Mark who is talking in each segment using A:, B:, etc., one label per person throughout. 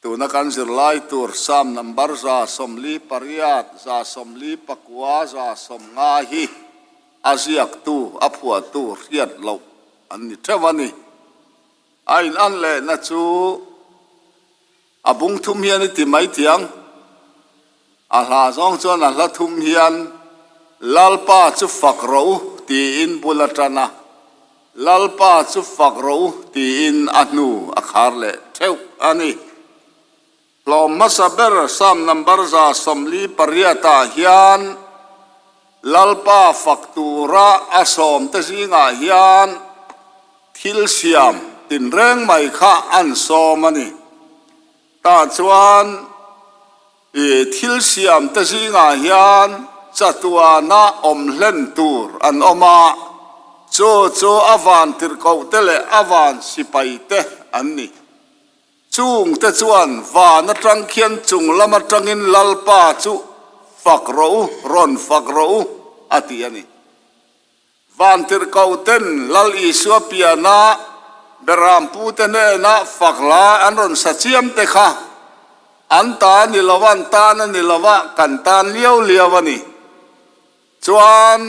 A: tu na kan zirlai tur sam number za somli pariat za somli pakwa za som nga hi aziak tu apua tu riat lo ani thewani ain an le na chu abung thum hian ti mai tiang a hla zong chuan a hla thum hian lalpa chu fak ro ti in bulatana lalpa chu fak ro ti in anu akhar le theu ani lom masaber sam number za somli pariata hian lalpa faktura asom te zinga hian thil siam tin reng mai kha an somani ta chuan thil siam te zinga hian chatuana omhlen tur an oma chu avan tirko tele avan sipai te anni chung te chuan van atang khian chung lama tangin lalpa chu fakro ron fakro ati ani van tirko ten lal isua piana beram putene na fakla anron sachiam te kha anta ni lawan tan ni lawa kan tan liau liawani chuan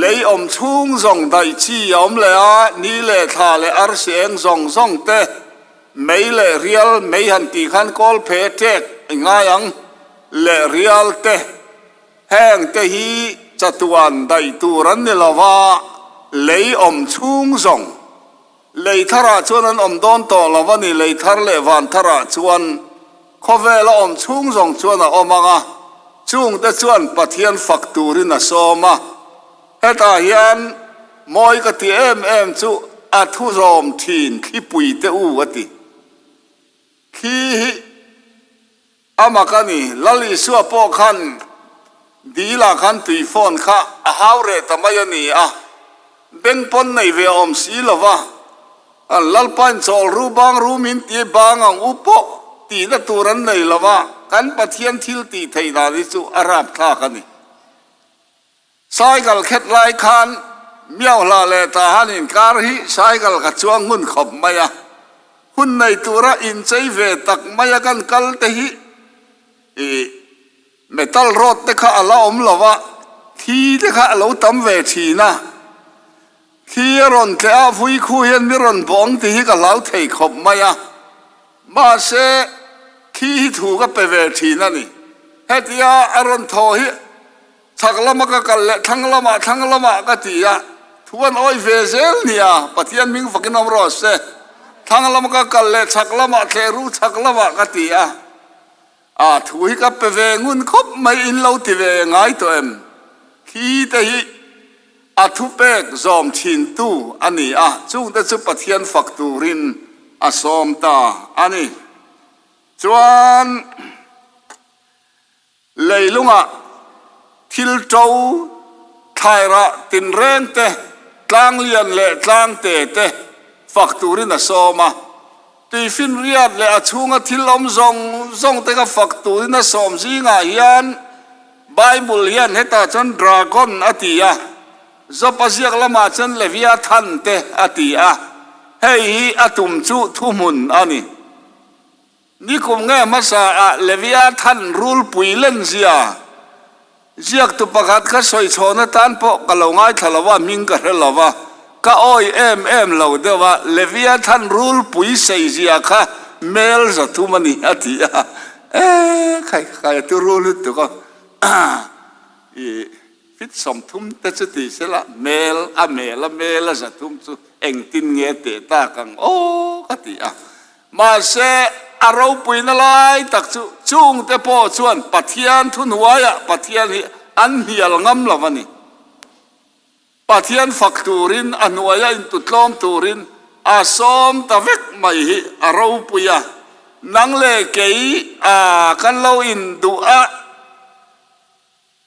A: lei om chung zong dai chi om le a ni le tha le ar seng zong zong te mei le rial mei han ti khan kol phe tek ngayang le rial te heng te hi chatuan dai turan ni lawa lei om chung zong lei thara chuan an om don to lawani lei thar le van thara chuan khovela om chung zong chuan a omanga chung te chuan pathian fakturin a soma heta hian moi ka ti em chu a thu rom thin khi pui te u ati khi amakani lali suwa po khan dila khan tui phone kha a haure tamayani a beng pon nei ve om si lova an lalpan chol ru bang ru min ti bang ang upo ti na turan nei lova kan pathian thil ti theida ri chu arap tha kani cycle khet lai khan miao la le ta hanin kar hi cycle ka chuang ngun khop maya hun nei tura in chei ve tak maya kan kal te hi metal rod te kha ala om lova thi te kha lo tam ve thina khi ron ke a vui khu hian mi ron bong ti hi ka lau thei khop maya ma se khi thu ka pe ve thina ni hetia aron tho hi chaklama ka kalle thanglama ka tia thuan oi ve zel nia pathian ming fakinom ro se thanglama ka kalle chaklama theru chaklama ka tia a thui ka pe ve ngun khop mai in lo ti ve ngai to em khi te hi a thu pek zom thin tu ani a chung te chu pathian fakturin a som ta ani chuan leilunga thil trâu thaira tin reng te tlang lian le tlang te fakturin a soma tui fin riat le achunga thil om zong te ka fakturin a som zinga hian bible hian heta chon dragon atia zopaziak lama chon leviathan te atia hei hi atum chu thumun ani nikum nge masa a leviathan rule puilen zia ziak tu pakhat ka soi chona tan po kalongai thalawa ming ka helawa ka oi em lo dewa leviathan rule pui sei zia kha mel za tu mani atia khai tu rule tu ko fit som thum te chu ti sela mel za tum chu eng tin nge te ta kang o ka ti a ma se aro pui na lai tak chu chung te po chuan pathian thun huaya pathian hi an hial ngam lawani pathian fakturin anuaya in tutlom turin asom tavek mai hi aro puya nang le kei a kan lo in dua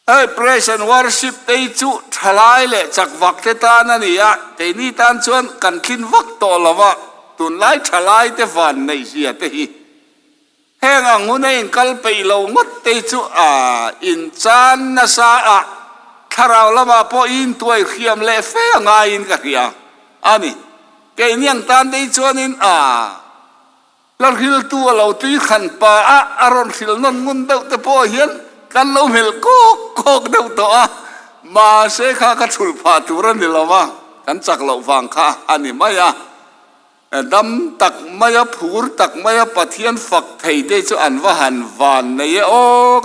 A: hey praise and worship te chu thalai le chak vak te ta na ni ya te ni tan chuan kan khin vak to lawa tun lai thalai te van nei sia te hi heng anguna in kal pei lo ngot te chu a in chan na sa a tharau lama po in tuai khiam le fe anga in ka ria ani ke niang tan te chuan in a ลักฮิลตัวเราตีขันป่าอารอนฮิลนนงุนเดาแต่พอเห็นกันเราเห็นโคกเดาตัวมาเสกข้ากัดสุลพาตุรันนี่ละวะกันจักเราฟังข้าอันนี้ไม่อะดำตักไม่อะผูรตักไม่อะปะเทียนฝักไทยได้จะอันว่าหันวานในโอ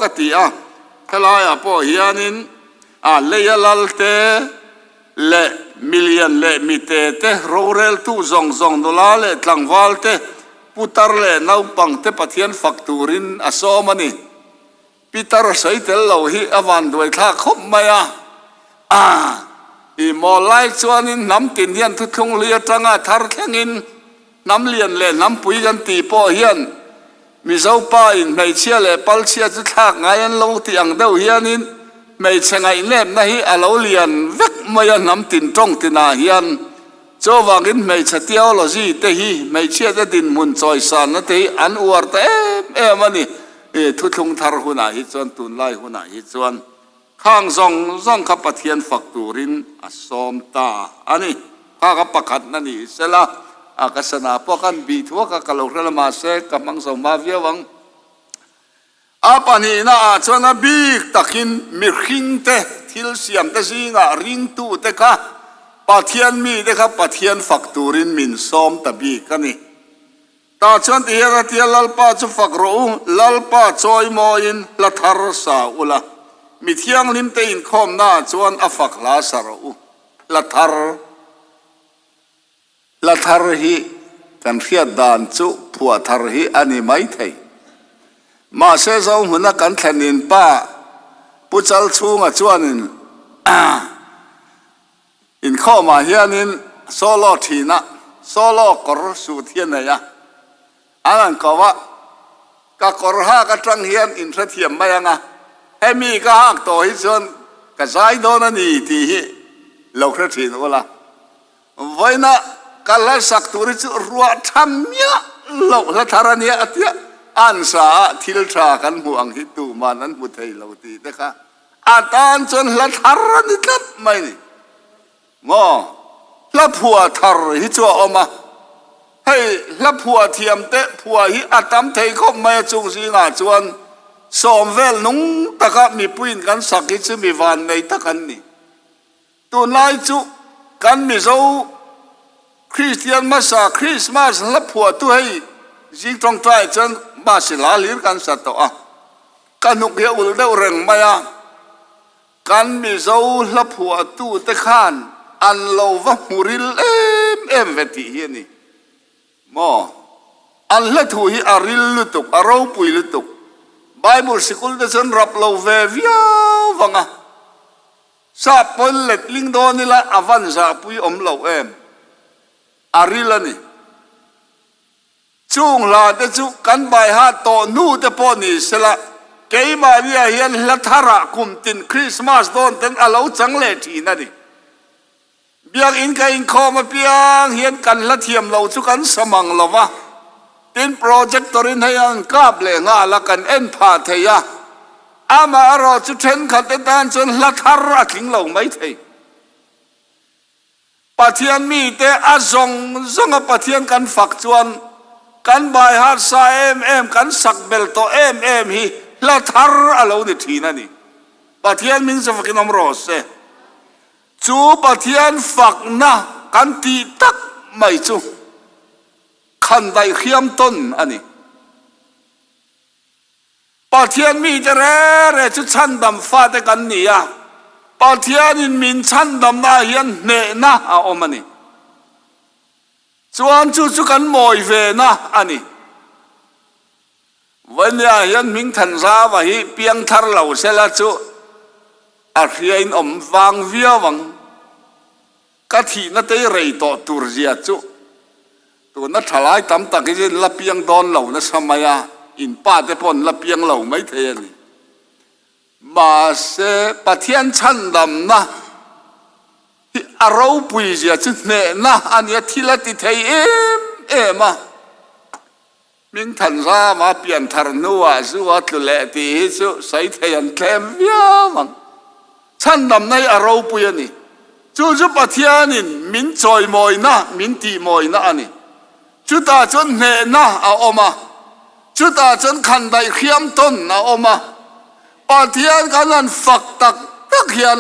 A: กติอะทลายพอเฮียนินเลยลัลเตเลมิลเลียนเลมิเตเตโรเรลตูซองดอลลาร์เลตังวาลเตพุตาร์เลนาวปังเตปะเทียนฝักตูรินอสอมันนี่ปีตาร์ใส่เตลเราฮีอวันด้วยท่าคบไม่อะอีมอลไลชวนินน้ำตินเฮียนทุกทงเลียจังอาทาร์แข่งินน้ำเลียนเลน้ำปุยกันตีปอเฮียนมีเจ้าป้าอินไม่เชื่อเลยปัลเชียจุดทักไงยันลงที่อังเดาเฮียนินไม่ใช่ไงเล่มนะฮีอาเราเลียนเวกไม่ยันน้ำตินตรงตินาเฮียนโจวังอินไม่ใช่เทียวลจีเตฮีไม่เชื่อจะดินมุนจอยสานนะเตฮีอันอวดเอ็มมันนี่ทุกทงทาร์หุนาฮิจวนตุนไลหุนาฮิจวนข้างซองขับปะเทียนฝักตูรินอสอมตาอันนี้ข้ากับปะขัดนั่นนี่เสละอากาศนาพวกกันบีทัวกับกะโหลกเรลมาเสกับมังสมาเวียวังอาปานีน่าชวนบีกตะกินมิริงเตทิลเสียมเตซิงะริงตูเตค่ะปะเทียนมีเตค่ะปะเทียนฝักตูรินมินซอมตะบีกันนี่ตาชวนที่เราเทียลลป้าจุฝักรูลลป้าจอยมอยินละทารสาอุละมีเที่ยงลิมเตอินคอมน่าชวนอฝักลาสารูละทารฮีกันเรียดดานจุผัวทารฮีอันนี้ไม่ไทยมาเสจงหุ่นกันแค่นินป้าปุจจลชูงจวนอินข้อมาเฮียนินโซโลทีนะโซโลกรสุเทียนเนี่ยอันนั้นก็ว่ากกรหากจังเฮียนอินทรเทียมไม่ยังอ่ะให้มีก็หักต่อให้จนกระจายโดนนี่ที่เราครทีนว่าละไว้นะกันละสักตัวนี้รัวทำเนี้ยเราละทารเนียเตี้ยอันสาทิลชากันห่วงฮิตูมานั้นมุทัยเราตีนะคะอาตานจนละทารนิทับไม่นี่งอละผัวทารฮิจัวออกมาให้ละผัวเทียมเตะผัวฮิอาตามไทยเขาไม่จงสิงาจวนสอมเวลนุงตะกะมีปุยนกันสักฮิจะมีวันในตะกันนี่ตัวนายจุกันมีเจ้าคริสเตียนมาสาคริสต์มาสละผัวตัวให้ยิงตรงใจจนมาสิลาลีกันสัตว์อ่ะกันนุกเยอุลเดอเร่งมาอ่ะกันมีเจ้าละผัวตู้เตะขานอันเราว่าหูริลเอ็มเวทีเฮียนี่มออันละถูฮีอาริลลุตุกอาเราปุยลุตุกไบเบิลสกุลเดชันรับเราเววิอาวังอ่ะซาปนเล็ดลิงโดนี่ละอวันซาปุยอมเราเอ็มอาริลนี่จุงลาเดจุกันใบฮาโตนูเตปอนี่สละเกย์มาเรียเฮียนละทาระคุมตินคริสต์มาสโดนเต็งอาเราจังเลทีนั่นนี่เบียงอินกับอินคอมาเบียงเฮียนกันละเทียมเราจุกันสมังเราวะตินโปรเจกต์ตรินให้ยังกาบเลงาละกันเอ็นพาเทียอามาเราจุเทนขัดเตนจนละทาระขิงเราไม่เทปะเทียนมีเตอาซงปะเทียนกันฝักจวนกันบายฮาร์ซาเอ็มกันสักเบลโตเอ็มฮีละทาร์อะไรนี่ทีนั่นนี่ปะเทียนมิงจะฝักน้ำรสจูปะเทียนฝักนะกันตีตักไม่จูขันได้เขียมต้นอันนี้ปะเทียนมีจะเร่จุชันดำฟ้าแต่กันนี่อ่ะปะเทียนมินชันดำนาเฮียนเนนะเอามันนี่จวนจุกันมอยเวนะอันนี้วันนี้ยันมิงทันซาว่าฮีเปียงทาร์เหล่าเสละจุอาเรียนอมวางเวียวังกะทีนั่นเตยเรย์ต่อตุรเจียจุตัวนั่นทลายตำตักให้ละเปียงดอนเหล่านั่นสมัยอินป้าแต่ปนละเปียงเหล่าไม่เทียนมาเสปะเทียนชันดำนะอาเราปุยเจียจุเนนะอันนี้ที่ละติเทยเอ็มมิงทันซามาเปลี่ยนทาร์นัวสุวัตเลติสุใส่เทียนเข้มยามังชันดำในอาเราปุยนี่จูปะเทียนินมินจอยมอยนะมินตีมอยนะอันนี้ จุดตาจนเหนะเอาออกมาจุดตาจนขันไดเขียมต้นเอาออกมาปะเทียนกันนั้นฝักตักตักเขียน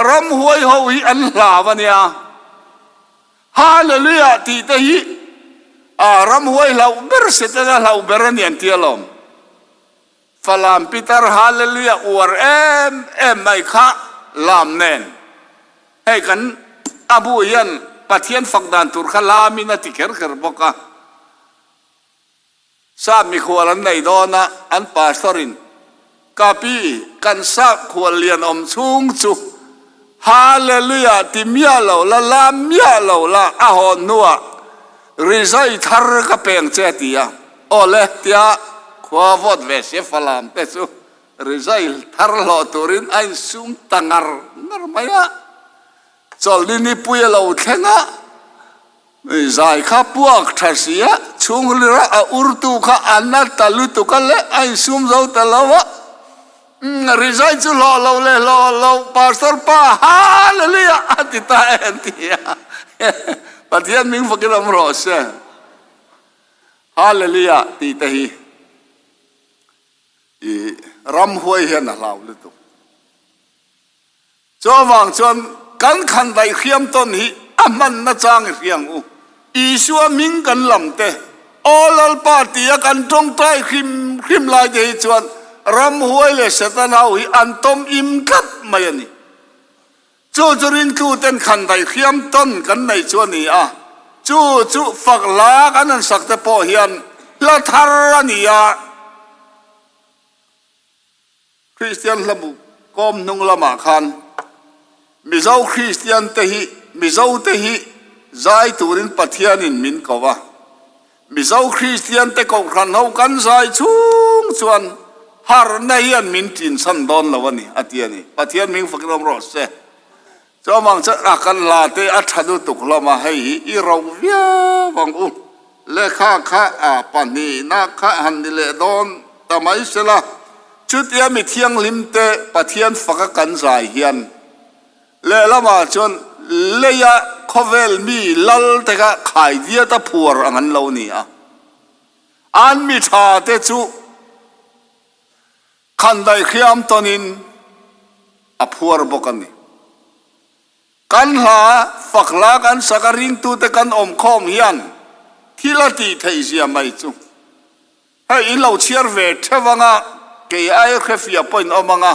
A: รำหวยหวีอันลาวันเนียฮาเลลูยาตีตะฮีรำหวยเราเบอร์เสตนะเราเบอร์เนียนเทียลมฟลามปีเตอร์ฮาเลลูยาอวร์ไม่ข้าลามเนนให้กันอบูยันปะเทียนฝักดานตุรคลามินาติเคร์บอกว่าทราบมีขวลันในดอนะอันปาสรินกาปีกันทราบขวเลียนอมชุงจุฮาเลลูยาติมียาเหล่าละลามมียาเหล่าละอาหอนนัวริซัยทาร์กเปงเจติยาโอเลติยาขวาวดเวสฟลามเตสุริซัยทาร์ลอตุรินไอซุมตังร์นรมายาจอลินิปุยเหล่าเทงะใจข้าพวกทัศยะช่วงเรืออุรตุข้าอันนั้นตะลุตุกันเลยไอซุมเจ้าตะลาวะริซัยจุลอเราเลยเราปาสร์ป้าฮาเลลูยาอธิตาเอ็นทียปฏิญาณมิงฟักรำรอเสฮาเลลูยาตีตะฮีรำหวยเห็นนะเราเลยตุจอวังจนกันขันไดเขียมต้นฮีอามันน่าจางเรียงอีชัวมิงกันลำเตอลลปาตีกันตรงใต้ขิมลายเดียจวนรำหวยเลยเสตนาวิอันตมอิมกัดมายันี่จูจรินกูเต้นขันไดเขียมต้นกันในชวนนี้จูฝักลากันนั้นสักแต่พอเฮียนละทารานียคริสเตียนละบุกอมนุงละมาคันมิเจ้าคริสเตียนเตหิมิเจ้าเตหิใจตูรินปัทยานินมินกว่ามิเจ้าคริสเตียนเตกครันเอากันใจชุ่งชวนฮาร์นายนมินจินสันดอนละวันนี้อาทิตย์นี้ปัทยามิงฟักรำรอเสจอมังจะอากันลาเตอัฐดุตุกละมาให้อีเราเวียวังเลข้าปันนี้นักข้าหันดิเลดอนแต่ไม่เสละจุดยามิเทียงลิมเตปัทยานฟักกันใจเฮียนเลละมาจนเลยะคอเวลมีลัลเตกะขายเดียตะพัวรังเหล่านี้อันมีชาเตจูขันไดเขียมตอนินพัวรบกันนี่กันหาฝักลากันสักริงตูเตกันอมคอมยันที่ละตีไทยเสียไม่จูให้อินเราเชียร์เวทเทวังะเกยไอเคฟียปอยน์อมังะ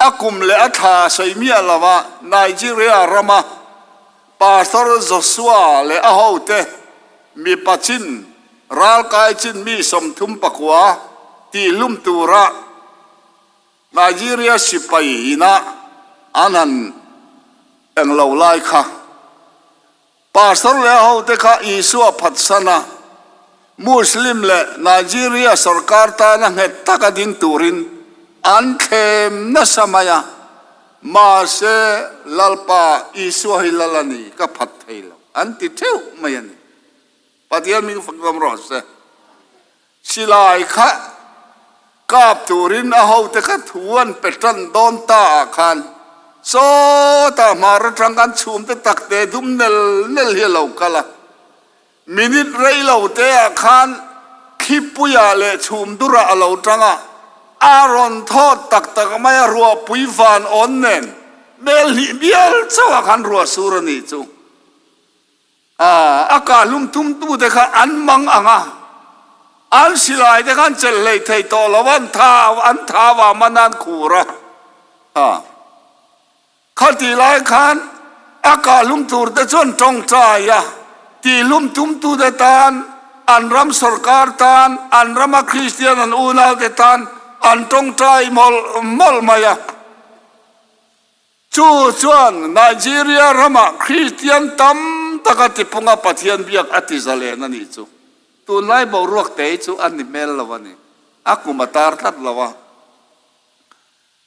A: อากุมเลอัฐาใส่เมียละวะไนจีเรียรามาปาสรจสวาเลอาหูเตมีปัจจินรัลกายจินมีสมทุมปะกวาที่ลุมตูระไนจีเรียสิไปนะอันนั้นเอ็งเหล่าไล่ค่ะปาสรเลอาหูเตค่ะอิสุอาพัดสนะมุสลิมเลไนจีเรียสังกัดตานะเหตุตะกัดินตูรินอันเข้มน่าสมัยมาเสลลปาอิสวาฮิลลานีก็พัดให้เราอันติดเท่าไม่ยันปฏิญาณมิงฟังคำรอดเสสิลายค่ะกับตูรินอาหูเตกัทวนเป็ดตันโดนตาคันโซตามาระทังกันชุมเตตักเตดุมเนลเฮลาวกะละมินิตเรยลาวเตอาคันคิปุยาเลชุมดุระลาวจังะอารอนทอดตักไม่รัวปุยฟานอ่อนเน่นเบลฮิเบียลเจ้าขันรัวสุรนีจูอากาศลุ่มทุ่มตู้เด็กอันมังอ่ะอันสิลายเด็กอันเจริญไทยโตละวันท้าว่ามันนันคูระข้าตีลายขันอากาศลุ่มตูเด็กจนจงใจตีลุ่มทุ่มตู้เด็กตานอันรำสรการตานอันรำคริสเตียนอันอูนาเด็กตานอันตรงใจมอลมายาจู่จวนไนจีเรียรามาคริสเตียนตั้มตะกัติพุงาปัทยันเบียกอธิษฐานนั่นนี่จู่ตัวไล่บ่รวกเตยจู่อันนี้เมลละวันนี้อากูมาตาร์ทัดละวะ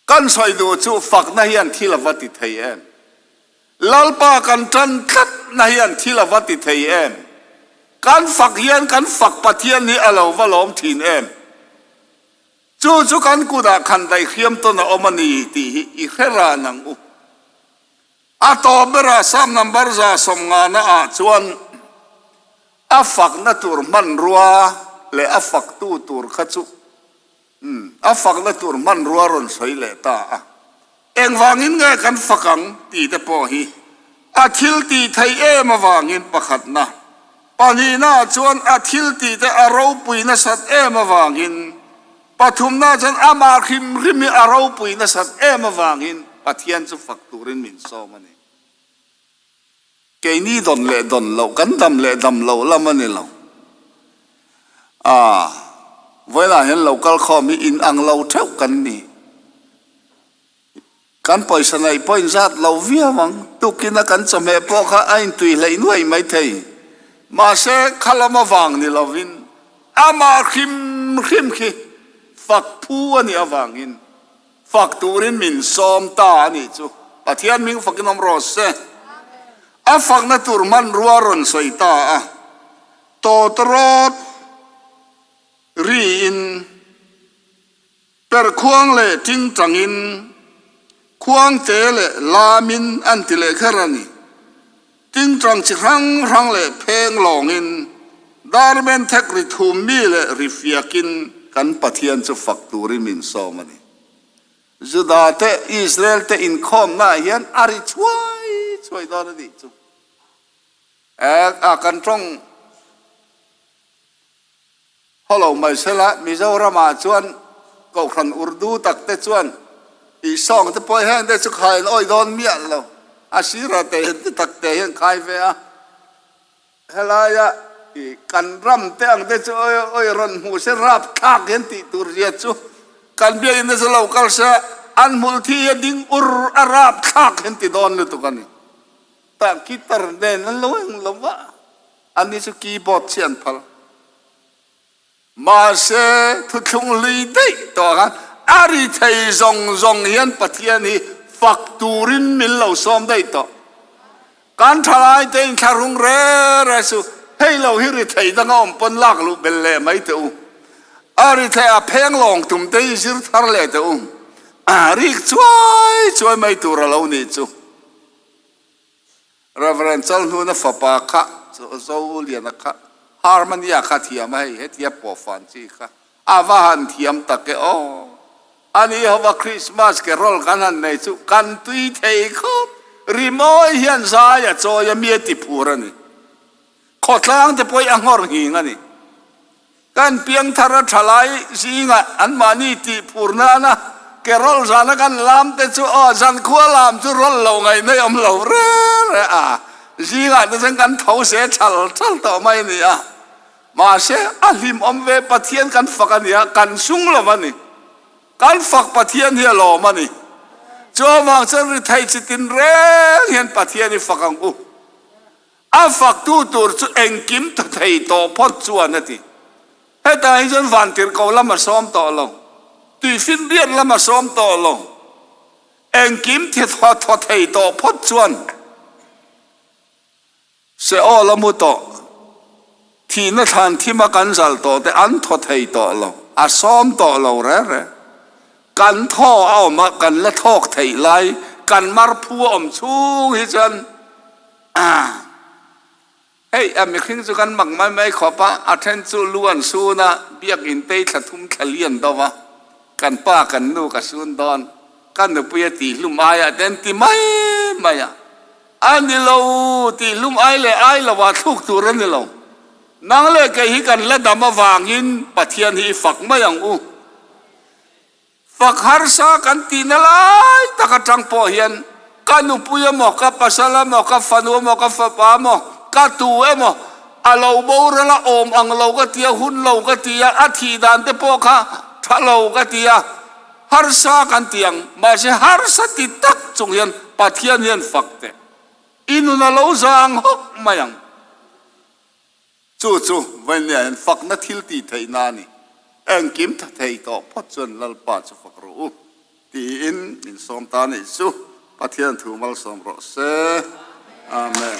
A: กันสอยดูจู่ฝักนายอันที่ละวัติไทยเอ็มลัลปากันจันทัดนายอันที่ละวัติไทยเอ็มกันฝักเฮียนกันฝักปัทยันนี่อะไรวะล้อมทีนเอ็มจู่กันกูด่าขันไดเขียมต้นอมันนี่ตีอีกแค่รานังอาตอเบราสามนัมบาร์ซาสมงานะจวน อาฝักนัตุรมันรัวและอาฝักตู้ตูรขจุอาฝักนัตุรมันรัวรนสวยเลตาเอ็งวางินไงกันฝักังตีแต่พอฮีอาทิลตีไทยมาวางินประคัดนะปานีน่าจวนอาทิลตีแต่อารมปุยนัสัตมาวางินปฐุมน่าจวนอามาคิมริมีอารมปุยนัสัตมาวางินปัทยันจะฝักตูรินมินโซมันนี่เกนี่ดอนเล่ดอนเรากันดำเล่ดำเราละมันนี่เราเวลาเห็นเราก็ขอมีอินอังเราเท่ากันนี่กันปล่อยสนายปล่อยจัดเราเวียวังตุกินกันจะแม่พ่อข้าไอ้ตุยเลยนุ่ยไม่เทยมาเสกขลมาวังนี่เราวินอามาคิมขีฝักผู้นี่อาวังอินฝักตูรินมินซอมตานี่จูปัทยันมิงฝักน้ำรสเซอาฝักนัตุรมันรัวรนสวยตาโตตรอดรีอินเปิดควงเลยทิ้งจังอินควงเจเลลามินอันติเลขรานีทิ้งจังชิครั้งเลยเพลงหลงอินดาร์เบนเทคริทูมีเลริฟิยากินกันปัทยันจะฝักตูริมินซอมันนี่จุดาเตอิสราเอลเตอินคอมน่ายันอาริช่วยดอร์ดิจูกันตรงฮัลโหลไม่ใช่ละมิจารามาชวนก็ขันอุรดูตักเตชวนอีสองจะปล่อยให้ได้สุขายอ้อยดอนเมียเราอาชีระเตนตักเตยขายเฟียเฮลายะกันรำเตงได้ช่วยอ้อยรันหูเสรับคากเห็นติตุรเยจูกันเบียอินเดสเราคัลเซอันมุลทีดิ้งอุรอารับคากเห็นติดอนเลยตุกันนี่แต่คิดตระเดนนั่นเราเองเราว่าอันนี้สุกีบอดเชียนพัลมาเสทุกคนลีได้ต่อกันอาริไทยจงเฮียนปัทยันฮีฝักตูรินมิลเราซ้อมได้ต่อการทลายเต็งคารุงเร่สุให้เราฮิริไทยตั้งอ้อมปนลากลูเบลเล่ไม่เท่าอาริไทยเพ่งลงตุ่มเตยสิร์ทาร์เล่เท่าอาริช่วยไม่ตัวเราเนี่ยจูreferential นู่นฟ้าปะค่ะโซเลียนักค่ะฮาร์มันยาขัดเทียมให้เฮตียปอฟันจีค่ะอาวหันเทียมตะเกออันนี้เขาว่าคริสต์มาสเกโรลกันนั่นในสุกันตุยเทครับริมอยเฮียนสายจอยมีติพูรันี่ขอทางจะไปอังอร์หิงอันนี้กันเพียงทาร์ทลายสิงะอันมานี่ติพูรนานะเกโรลสานกันลามเตจูจันขัวลามจูรลเราไงในอมเราเร่สิงะนั่นกันเท้าเสียชัลต่อไม่เนี่ยมาเสียอาลิมอมเวปะเทียนกันฝักกันเนี่ยกันสุ่งละมันนี่กันฝักปะเทียนเฮียหล่อมันนี่จอมังจะริไทยจิตินเร่เห็นปะเทียนนี่ฝักกังอูอาฝักตู้ตัวจุเองกิมตะไทยต่อพอดจวนนั่นทีให้ตายจนวันที่เขาละมาซ้อมต่อลงตุยฟินเรียนละมาซ้อมต่อลงเองกิมที่ทอดไทยต่อพอดจวนเสียอ้อละมุตโตที่นั่นทันที่มากันสัลโตแต่อันทอดให้ต่อเราอาซ้อมต่อเราเร่กันท่อเอามากันละทอกไทยไลกันมารพัวอมชูฮิจันเฮ้ยไม่คิดจะกันบังไม่ขอปะอาเทนจูล้วนซูนะเบียกอินเตยขัดทุ่มขเลียนตัววะกันป้ากันนูกับซูนดอนกันเดือเปียตีลุมไอ้เดนตีไม่อันนี้เราตีลุมไอ้เลยไอ้เราว่าทุกตัวนั่นนี่เรานั่งเลยแกฮิกันและดำมาวางยินปัทยันฮีฝักไม่ยังฝักฮาร์ซากันตีนอะไรตะกจังปอเฮียนกันอุปุยมอกกับปัสลามอกกับฟันวมอกกับฟ้าปามอกกับตัวมอกอาเราบูรละอมอังเราก็เตียหุ่นเราก็เตียอาทิดานเตปอกะถ้าเราก็เตียฮาร์ซากันเตียงมาเชฮาร์ซาติตักจงเฮียนปัทยันเฮียนฝักเตอินุนาเราจางฮกไม่ยังจู่วันนี้ฝักนัดทิลตีไทยนานี่เอ็งกิมไทยต่อพัดจนลลป่าจะฝักรู้ตีอินสมตานี่จู่ปัทยันถูมัลสมรสอาเมน